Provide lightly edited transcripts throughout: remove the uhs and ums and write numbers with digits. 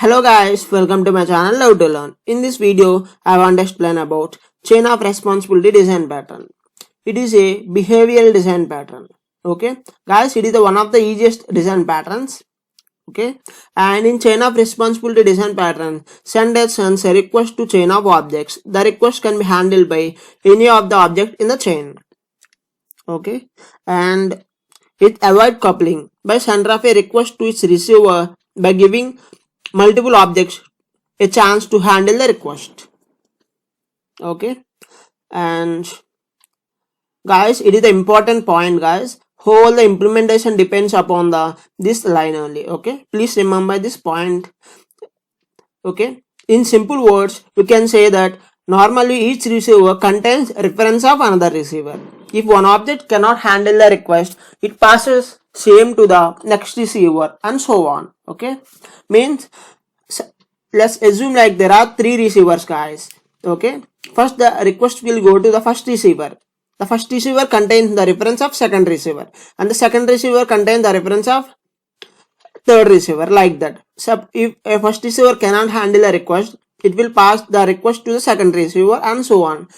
Hello guys, welcome to my channel Love to Learn. In this video, I want to explain about chain of responsibility design pattern. It is a behavioral design pattern. Okay, guys, it is one of the easiest design patterns. Okay, and in chain of responsibility design pattern, sender sends a request to chain of objects. The request can be handled by any of the object in the chain. Okay, and it avoids coupling by sender of a request to its receiver by giving multiple objects a chance to handle the request. Okay, and guys, it is the important point, guys. Whole the implementation depends upon the this line only. Okay, please remember this point. Okay, in simple words, we can say that normally each receiver contains reference of another receiver. If one object cannot handle the request, it passes same to the next receiver and so on. Okay, means let's assume like there are three receivers, guys. Okay, first the request will go to the first receiver. The first receiver contains the reference of second receiver, and the second receiver contains the reference of third receiver, like that. So if a first receiver cannot handle a request, it will pass the request to the second receiver and so on.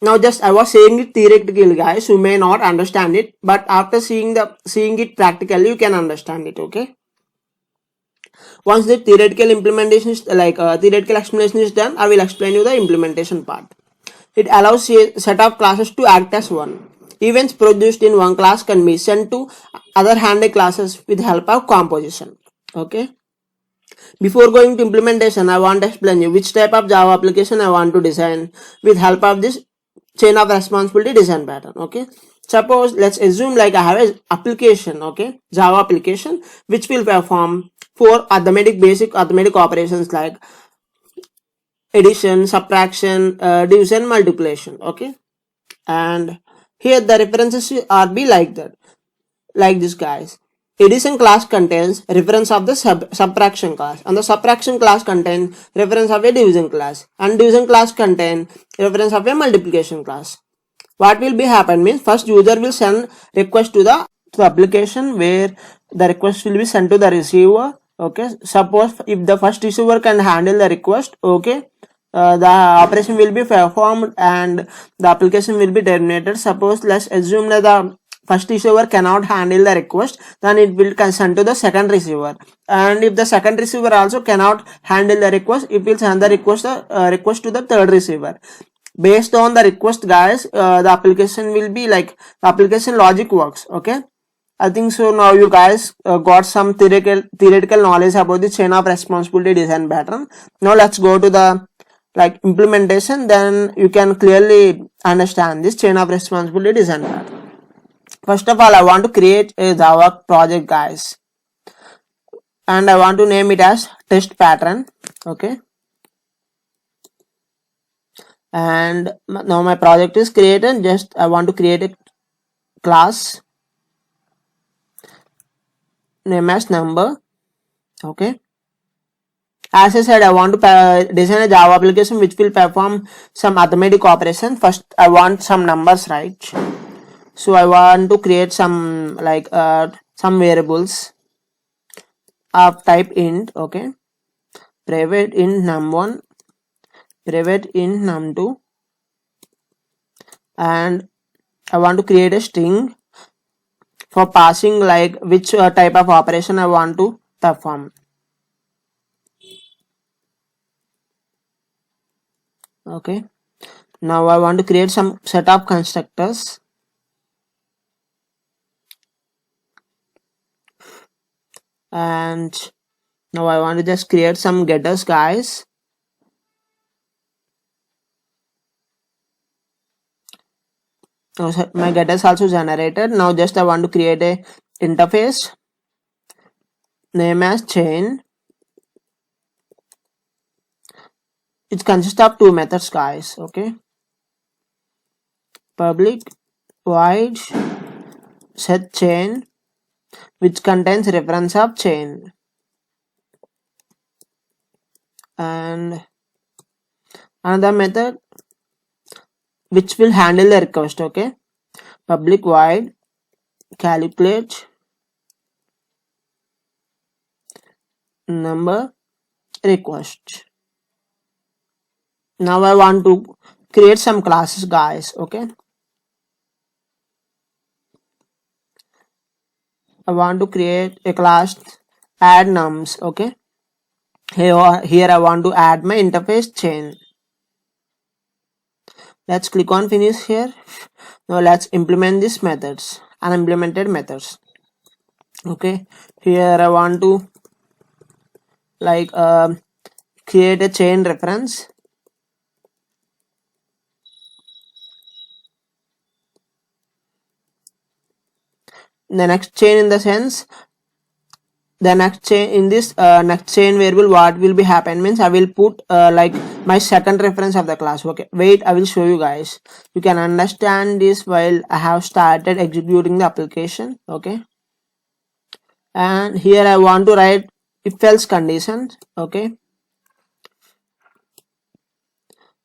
Now just I was saying it theoretically, guys, you may not understand it, but after seeing it practically, you can understand it. Okay, once the theoretical implementation is theoretical explanation is done, I will explain you the implementation part. It allows a set of classes to act as one. Events produced in one class can be sent to other handed classes with help of composition. Okay, before going to implementation, I want to explain you which type of Java application I want to design with help of this chain of responsibility design pattern. Okay, suppose let's assume like I have an application, okay, Java application, which will perform four basic arithmetic operations like addition, subtraction, division, multiplication. Okay, and here the references are be like that, like this, guys. Addition class contains reference of the subtraction class, and the subtraction class contains reference of a division class, and division class contain reference of a multiplication class. What will be happen means first user will send request to the application where the request will be sent to the receiver. Okay, suppose if the first receiver can handle the request, okay, the operation will be performed and the application will be terminated. Suppose let's assume that the first receiver cannot handle the request, then it will send to the second receiver, and if the second receiver also cannot handle the request, it will send the request to the third receiver. Based on the request, guys, the application will be like the application logic works. Okay, I think so. Now you guys got some theoretical knowledge about the chain of responsibility design pattern. Now let's go to the implementation, then you can clearly understand this chain of responsibility design pattern. First of all, I want to create a Java project, guys, and I want to name it as test pattern. Okay, and now my project is created. Just I want to create a class name as number. Okay, as I said, I want to design a Java application which will perform some arithmetic operation. First I want some numbers, right? So I want to create some some variables of type int. Okay, private int num1, private int num2, and I want to create a string for passing like which type of operation I want to perform. Okay, now I want to create some set of constructors. And now I want to just create some getters, guys. Now my getters also generated. Now just I want to create a interface name as chain. It consists of two methods, guys. Okay, public void set chain, which contains reference of chain, and another method which will handle the request. Okay, public void calculate number request. Now I want to create some classes, guys. Okay, I want to create a class add nums. Okay, here I want to add my interface chain. Let's click on finish here. Now let's implement these methods, unimplemented methods. Okay, here I want to like create a chain reference. The next chain, in the sense, the next chain, in this next chain variable, what will be happen means I will put like my second reference of the class. Okay, wait, I will show you guys. You can understand this while I have started executing the application. Okay, and here I want to write if else condition. Okay,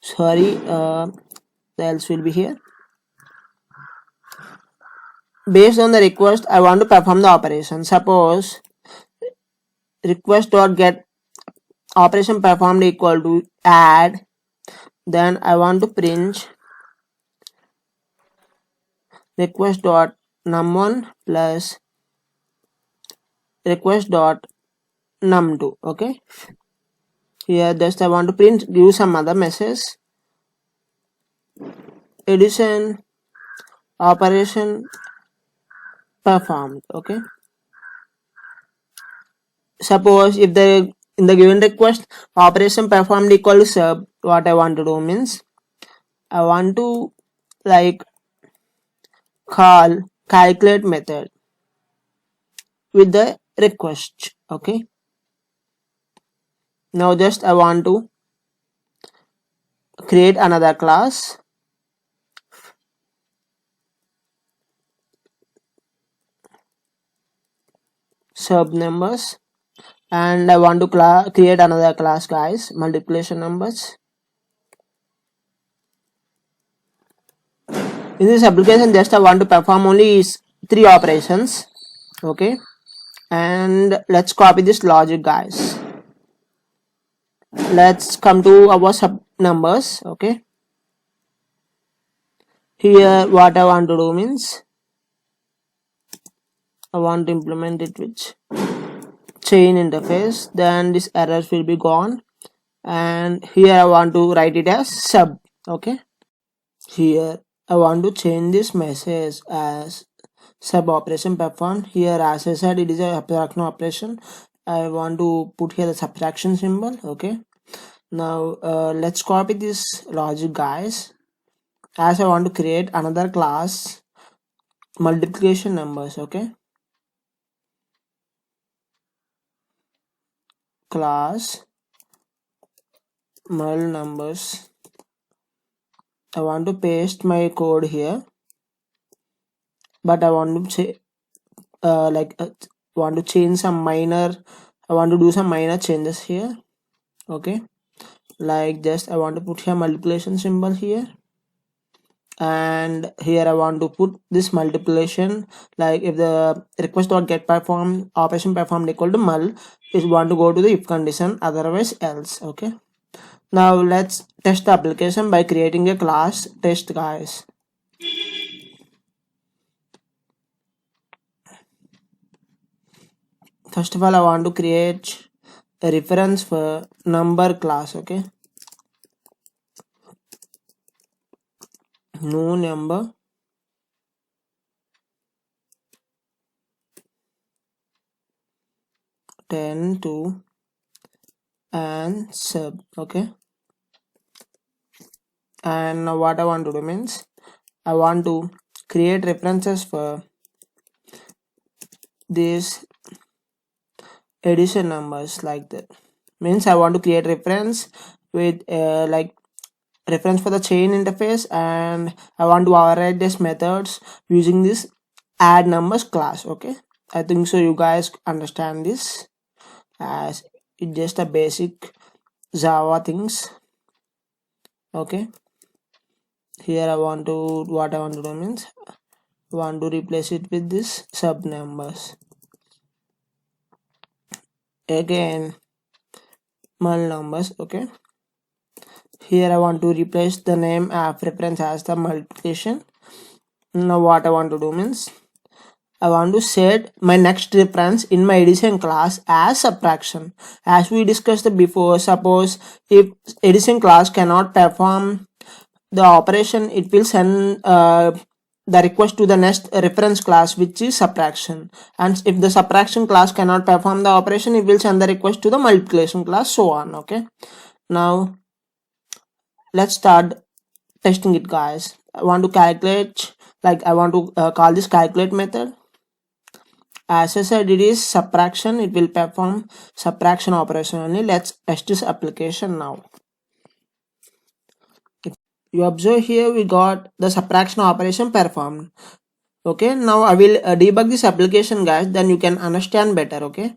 sorry, the else will be here. Based on the request, I want to perform the operation. Suppose request dot get operation performed equal to add, then I want to print request dot num1 plus request dot num2. Okay, here just I want to print, give some other message, addition operation performed. Okay, suppose if the in the given request operation performed equal to sub, what I want to do means I want to like call calculate method with the request. Okay, now just I want to create another class, sub numbers, and I want to create another class, guys, multiplication numbers. In this application, just I want to perform only 3 operations. Okay, and let's copy this logic, guys. Let's come to our sub numbers. Okay, here what I want to do means I want to implement it with chain interface, then this errors will be gone, and here I want to write it as sub. Okay, here I want to change this message as sub operation performed. Here, as I said, it is a subtraction operation. I want to put here the subtraction symbol. Okay, now let's copy this logic, guys, as I want to create another class multiplication numbers. Okay, class mul numbers. I want to paste my code here, but I want to want to change some minor, I want to do some minor changes here. Okay, like just I want to put here multiplication symbol here, and here I want to put this multiplication, like if the request dot get performed operation performed equal to mul, is want to go to the if condition, otherwise else. Okay, now let's test the application by creating a class test, guys. First of all, I want to create a reference for number class. Okay, no number, ten to and sub. Okay, and now what I want to do means I want to create references for these addition numbers, like that. Means I want to create reference with like reference for the chain interface, and I want to override these methods using this add numbers class. Okay, I think so you guys understand this, as it's just a basic Java things. Okay, here I want to, what I want to do means I want to replace it with this sub numbers. Again, mul numbers. Okay, here I want to replace the name of reference as the multiplication. Now what I want to do means I want to set my next reference in my addition class as subtraction. As we discussed before, suppose if addition class cannot perform the operation, it will send the request to the next reference class, which is subtraction. And if the subtraction class cannot perform the operation, it will send the request to the multiplication class, so on. Okay, now let's start testing it, guys. I want to calculate, like I want to call this calculate method. As I said, it is subtraction, it will perform subtraction operation only. Let's test this application now. If you observe here, we got the subtraction operation performed. Okay, now I will debug this application, guys, then you can understand better. Okay,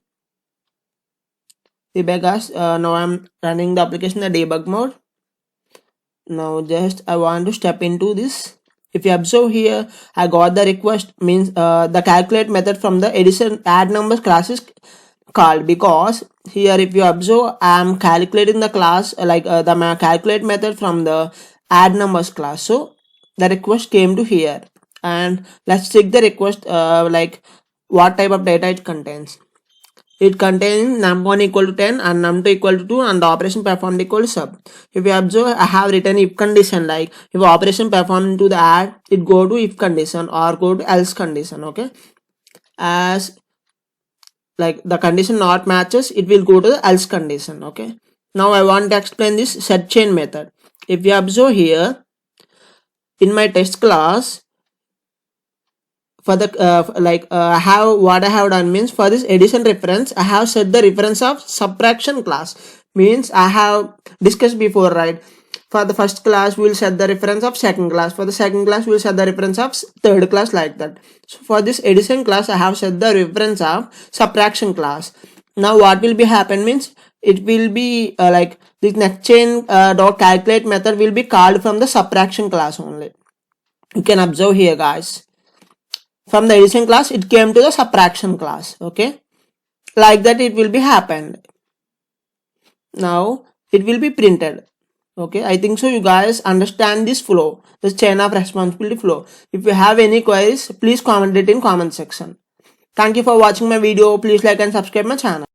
debug, guys. Now I'm running the application in the debug mode. Now just I want to step into this. If you observe here, I got the request, means the calculate method from the addition add numbers class is called, because here if you observe, I am calculating the class like the calculate method from the add numbers class. So the request came to here, and let's check the request, like what type of data it contains. It contains num1 equal to 10 and num2 equal to 2 and the operation performed equal to sub. If you observe, I have written if condition, like if operation performed into the add, it go to if condition or go to else condition. Okay, as like the condition not matches, it will go to the else condition. Okay, now I want to explain this set chain method. If you observe here in my test class, for the what I have done means, for this addition reference I have set the reference of subtraction class. Means I have discussed before, right? For the first class we will set the reference of second class, for the second class we will set the reference of third class, like that. So for this addition class I have set the reference of subtraction class. Now what will be happen means, it will be like this next chain dot calculate method will be called from the subtraction class only. You can observe here, guys, from the addition class it came to the subtraction class. Okay, like that it will be happened. Now it will be printed. Okay, I think so you guys understand this flow, this chain of responsibility flow. If you have any queries, please comment it in comment section. Thank you for watching my video. Please like and subscribe my channel.